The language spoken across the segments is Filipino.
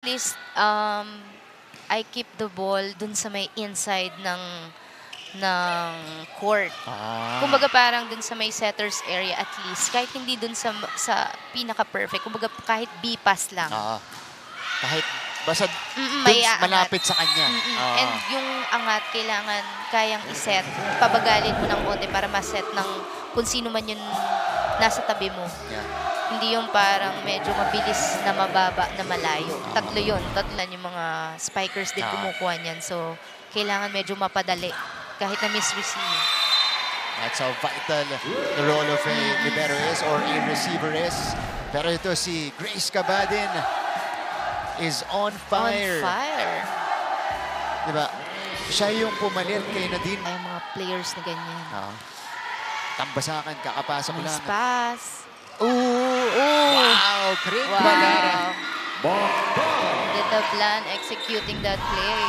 least, I keep the ball dun sa may inside ng court. Kumbaga parang dun sa may setter's area at least. Kahit hindi dun sa pinaka-perfect. Kumbaga kahit B-pass lang. Kahit basta may malapit sa kanya. And yung angat, kailangan kayang iset. Pabagalin mo ng konti para maset ng kung sino man yung nasa tabi mo. Yeah. Hindi yung parang medyo mabilis na mababa na malayo. Tatlo yun. Tatlo lang yung mga spikers din kumukuha niyan. So, kailangan medyo mapadali kahit na misreceive. That's how vital the role of a libero is or a receiver is. Pero ito si Grace Cabadin is on fire. On fire. Diba? Siya yung pumalit kay Nadine. Ay, mga players na ganyan. Tambasakan, kakapasok lang. Nice pass. Wow! Great Badara. Did the plan executing that play.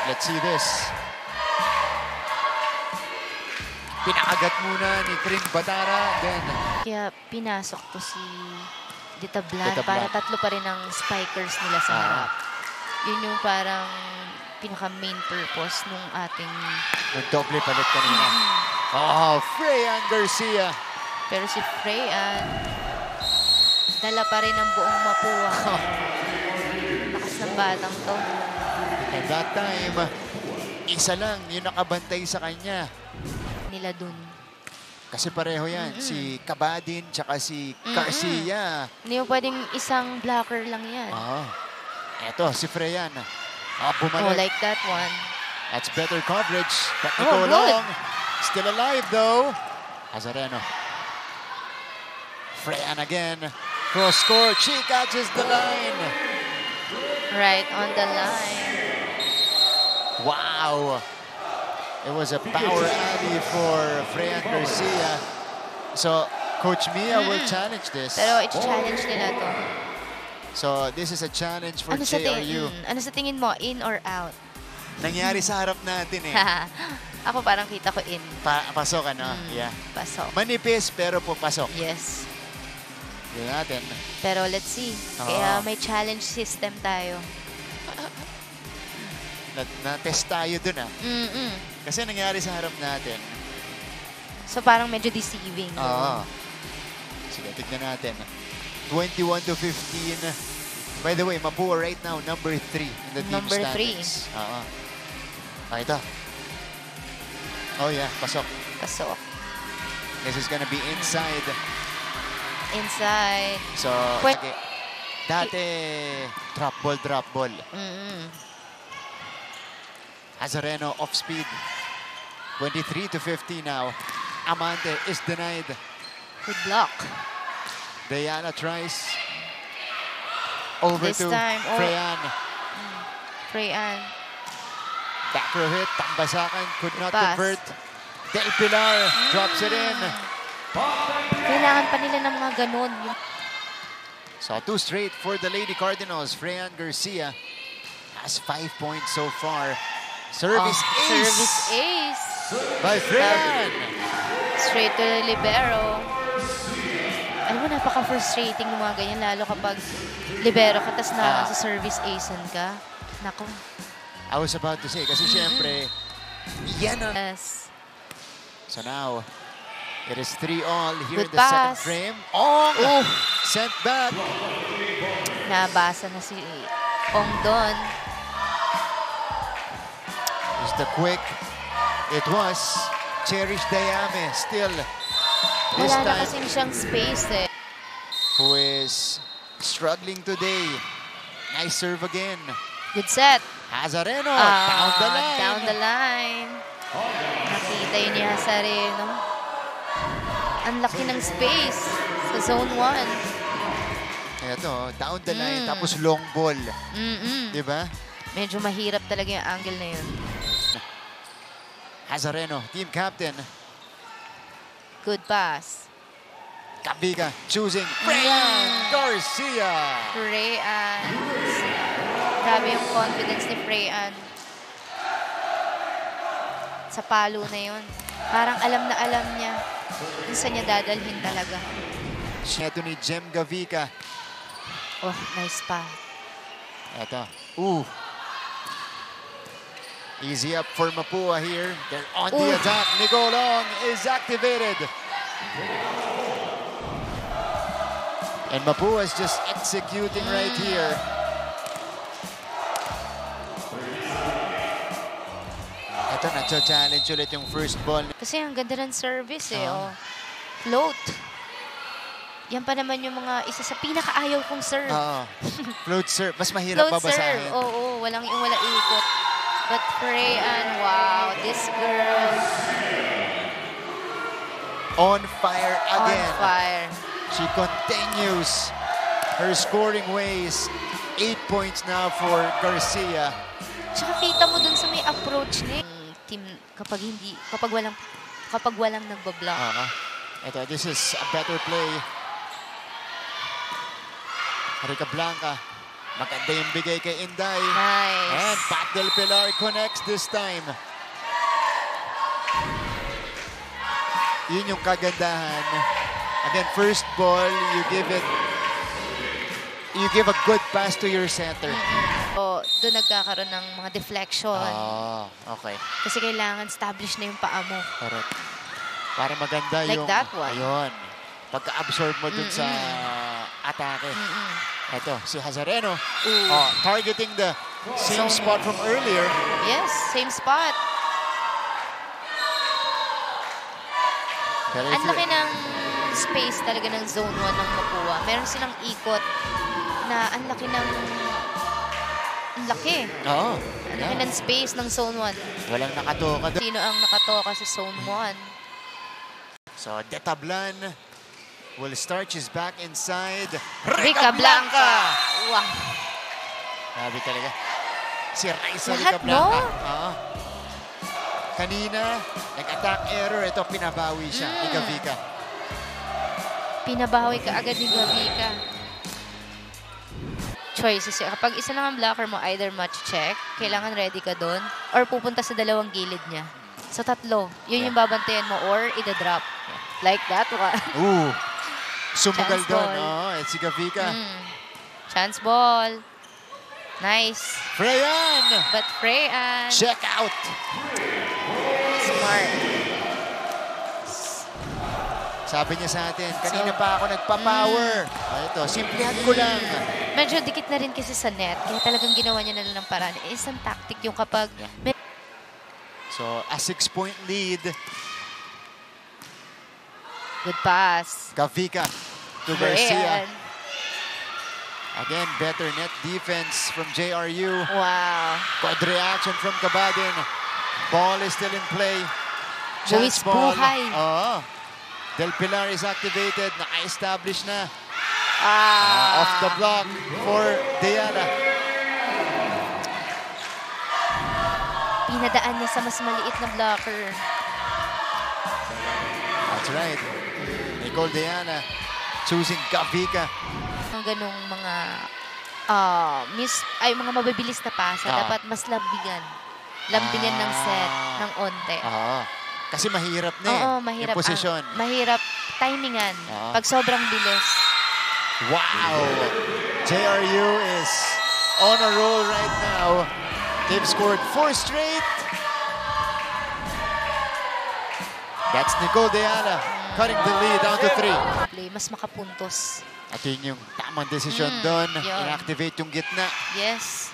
Let's see this. Pinakagat muna ni Corinne Badara. Then, kaya pinasok to si Dita Blan para tatlo pa rin ang spikers nila sa harap. Yun yung parang pinaka-main purpose nung ating... nag-double palit kanina. Freyan Garcia. Pero si Freyan, dala pa rin ang buong Mapua. Lakas ng batang to. At that time, isa lang yung nakabantay sa kanya. Nila dun. Kasi pareho yan. Si Cabadin tsaka si Garcia. Hindi mo pwedeng isang blocker lang yan. Eto, si Freyan. Oh, like that one. That's better coverage. Technical long. Still alive though. Azareno. Freyan again. Cross court. She catches the line. Right on the line. Wow. It was a power alley for Freyan Garcia. So, Coach Mia will challenge this. Pero i-challenge nila to. So, this is a challenge for JRU. Ano sa tingin mo? In or out? Nangyari sa harap natin eh. Ako parang kita ko in. Pasok ano? Yeah. Pasok. Manipis pero pupasok. Yes. Yun natin. Pero let's see. Kaya may challenge system tayo. Na-test tayo dun Kasi nangyari sa harap natin. So parang medyo deceiving. Sige, tignan natin. 21-15. By the way, Mapua right now, number 3 in the team standings. Ito. Oh yeah, pasok. Pasok. This is gonna be inside. Inside. So, dati, drop ball. Azareno off speed. 23-15 now. Amante is denied. Good block. Diana tries. Over this to time, Freyan. Freyan. Back row hit. Tambasakan could not convert. Del Pilar drops it in. Kailangan pa nila ng mga ganun. So 2 straight for the Lady Cardinals. Freyan Garcia has 5 points so far. Service ace. Service ace. By Freyan. Straight to the libero. Alam mo, napaka-frustrating ng mga ganyan, lalo kapag libero ka, tas na sa service ace-an ka. Naku. I was about to say, kasi syempre, yan ang... Yes. So now, it is 3-all here Good in the second pass. frame. Sent back. Nabasa na si Ong Don. Is the quick. It was Cherish Dayame still. This Wala na time, kasing siyang space eh. who is struggling today. Nice serve again. Good set. Azareno, down the line. Down the line. Nakita yun ni Azareno. Ang laki ng space sa zone 1. Ito, down the line, tapos long ball. Diba? Medyo mahirap talaga yung angle na yun. Azareno, team captain. Good pass. Kabiga choosing Freyan Garcia. Freyan. Grabe yung confidence ni Freyan. Sa palo na yun. Parang alam na alam niya kung saan niya dadalhin talaga. Ito ni Jem Gavica. Oh, nice pa. Eto. Ooh. Easy up for Mapua here. They're on the attack. Nicole Ong is activated. And Mapua is just executing right here. Ito, na-challenge ulit yung first ball. Kasi ang ganda ng service eh. Oh. Float. Yan pa naman yung mga isa sa pinakaayaw kong serve. Float serve. Mas mahirap Float babasahin. serve. Oo, wala ikot. But Freyan, wow, this girl. On fire again. On fire. She continues her scoring ways. 8 points now for Garcia. Tsaka kita mo dun sa may approach niya. Team, kapag walang nagbablock. Ito, this is a better play. Rica Blanca. Maganda yung bigay kay Inday. Nice. And Pat Del Pilar connects this time. Yun yung kagandahan. Again, first ball, you give a good pass to your center. So, doon nagkakaroon ng mga deflection. Okay. Kasi kailangan establish na yung paa mo. Correct. Para maganda like yung... that one. Ayun. Pagka-absorb mo dun sa atake. Ito, si Hazareno. Targeting the same spot from earlier. Yes, same spot. Ang laki ng space talaga ng zone 1 ng Mapua. Meron silang ikot na ang laki ng... Ang laki. Ang laki ng space ng zone 1. Walang nakatoka doon. Sino ang nakatoka sa zone 1? So, Detablan will start. She's back inside. Rica Blanca! Wow. Grabe talaga. Si Raisa Lahat, Rica Blanca. no? Kanina, nag-attack error. Ito, pinabawi siya ni Gavika. Pinabawi ka agad ni Gavika. Choices. Kapag isa lang ang blocker mo, either match check, kailangan ready ka doon, or pupunta sa dalawang gilid niya. So, tatlo. Yun yung babantayan mo, or ida-drop. Like that one. Sumugal doon. It's si Gavika. Chance ball. Nice. Freyan! But Freyan. Check out. Smart. Sabi niya sa atin, kanina pa ako nagpa-power. Ito, simplihan ko lang. Medyo dikit na rin kasi sa net. Kaya talagang ginawa niya na lang ng paraan. Isang tactic yung kapag... So, a 6-point lead. Good pass. Gavika to Garcia. Freyan. Again, better net defense from JRU. Wow. Good reaction from Cabadin. Ball is still in play. Buwis buhay. Del Pilar is activated. Naka-establish na. Ah. Off the block for Diana. Pinadaan niya sa mas maliit na blocker. That's right. Nicole Diana choosing Gavika. Ang ganong mga mga mabibilis na pasa, dapat mas lambingan. Lambingan ng set ng onte. Kasi mahirap na mahirap. yung posisyon. Mahirap timingan pag sobrang bilis. Wow! JRU is on a roll right now. They've scored 4 straight. That's Nicole Diana cutting the lead down to 3. Play, mas makapuntos. At yun yung tamang desisyon doon. Inactivate yung gitna. Yes.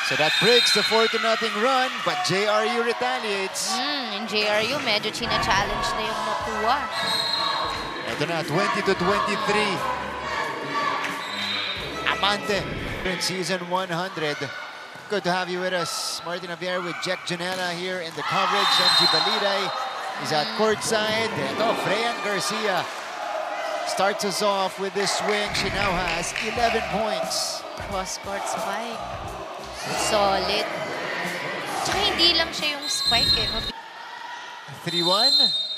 So that breaks the 4-0 run, but JRU retaliates. Yung JRU, medyo china-challenge na yung Mapua. Ito na, 20-23. Amante in season 100. Good to have you with us. Martin Javier with Jack Janela here in the coverage. Shenji Baliday is at courtside. Ito, Freyan Garcia starts us off with this swing. She now has 11 points. Cross-court spike. Solid. Tsaka hindi lang siya yung spike eh. 3-1?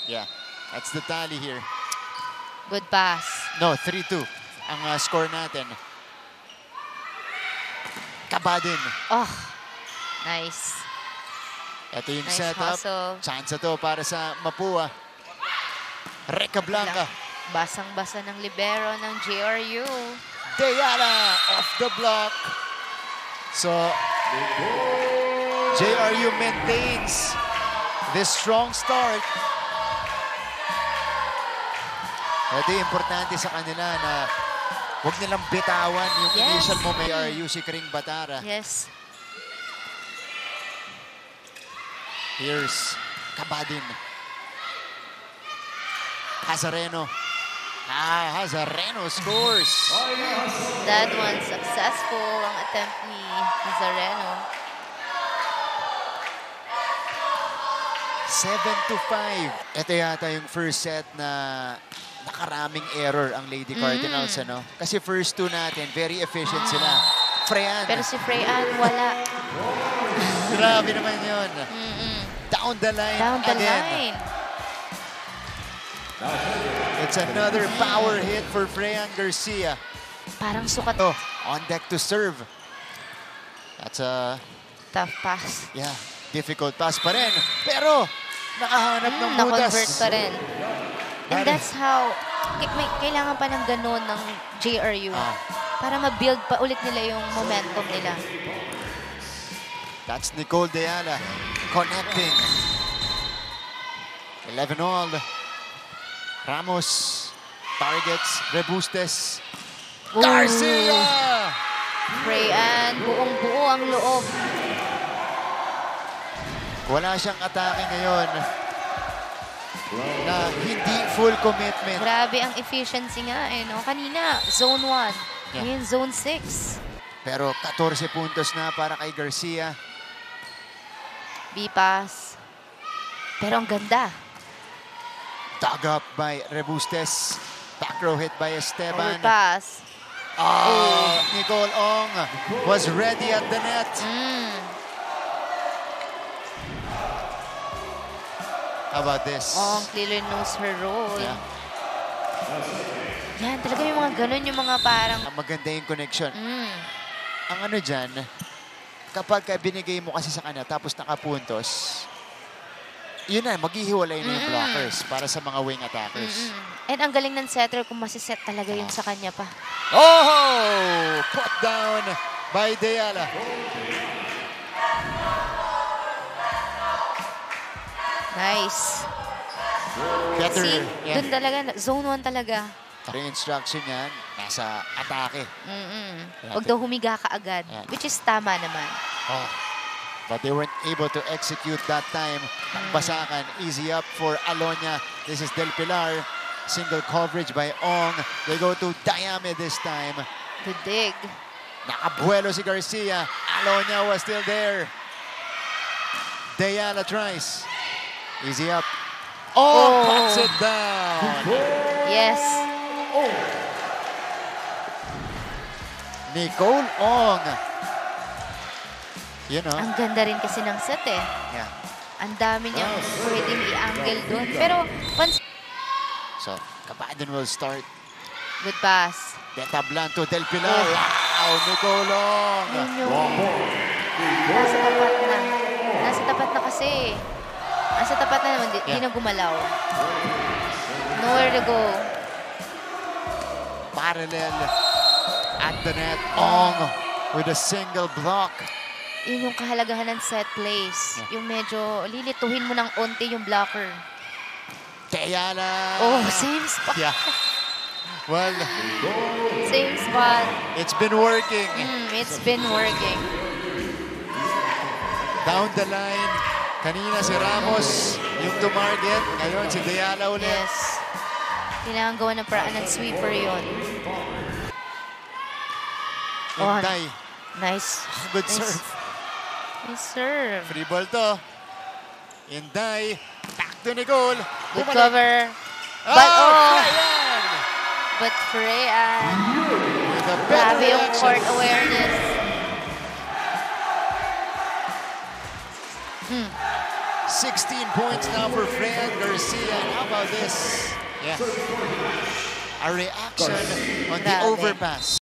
Yeah, that's the tally here. Good pass. No, 3-2 ang score natin. Cabadin. Nice. Ito yung Nice setup. hustle. Chance ito para sa Mapua. Rica Blanca. Basang-basa ng libero ng JRU. Deyala off the block. So, JRU maintains this strong start. Ito yung importante sa kanila na huwag nilang bitawan yung initial moment. JRU si Kring Batara. Yes. Here's Kabadin. Hazareno. Hazareno scores. That one successful ang attempt ni Hazareno. 7-5. Ito yata yung first set na nakaraming error ang Lady Cardinals. Ano? Kasi first two natin, very efficient sila. Freyan. Pero si Freyan, wala. Grabe naman yun. Down the line Down the again. line. It's another power hit for Freyan Garcia. Parang sukat. Oh, on deck to serve. That's a Tough pass. difficult pass pa rin. Pero nakahanap ng butas. Na-convert pa rin. And that's how, kailangan pa ng ganun ng JRU para ma-build pa ulit nila yung momentum nila. That's Nicole Deyala connecting. 11 all. Ramos targets Rebustes. Garcia! Freyan, buong-buo ang loob. Wala siyang atake ngayon na hindi full commitment. Grabe ang efficiency nga eh, no? Kanina, zone 1. Ngayon, zone 6. Pero 14 puntos na para kay Garcia. B-pass. Pero ang ganda. Dug up by Rebustes. Back row hit by Esteban. Overpass. Nicole Ong was ready at the net. How about this? Ong clearly knows her role. Yeah. Yan, talaga yung mga ganun, yung mga parang... Maganda yung connection. Ang ano dyan, kapag binigay mo kasi sa kanya tapos nakapuntos, yun na, maghihiwalay na yung blockers para sa mga wing attackers. And ang galing ng setter kung masiset talaga yun sa kanya pa. Oh! Put down by Deyala. Nice. Better. See, dun talaga, zone 1 talaga. Yung instruction yan, nasa atake. Huwag daw humiga ka agad, which is tama naman. But they weren't able to execute that time. Basakan, easy up for Alonia. This is Del Pilar. Single coverage by Ong. They go to Dayame this time. To dig. Nakabuelo si Garcia. Alonia was still there. Deyala tries. Easy up. Puts it down. Yes. Nicole Ong. You know. Ang ganda rin kasi ng set eh. Yeah. Ang dami niyang pwedeng i-angle doon. Pero, So, Kabadin will start. good pass. Detablan to Del Pilar. Wow, Nicole Ong. Nasa tapat na. Nasa tapat na kasi. Nasa tapat na naman, di na gumalaw. Nowhere to go. Parallel at the net. Ong with a single block. Yun yung kahalagahan ng set plays. Yung medyo lilituhin mo ng onti yung blocker. Deyala. Same spot. Yeah. Well, Same spot. it's been working. It's been working. Down the line. Kanina si Ramos yung tumarget. Ngayon si Deyala ulit. Yes. Kailangan gawa ng paraan ng sweeper yun. Inday. Nice. Good serve. Nice serve. Free ball to. Inday. Back to Nicole. Good cover. But, Freyan! But Freyan. With a better Grabe yung reaction. court awareness. 16 points now for Freyan Garcia. How about this? Yeah. A reaction on the Grabe. overpass.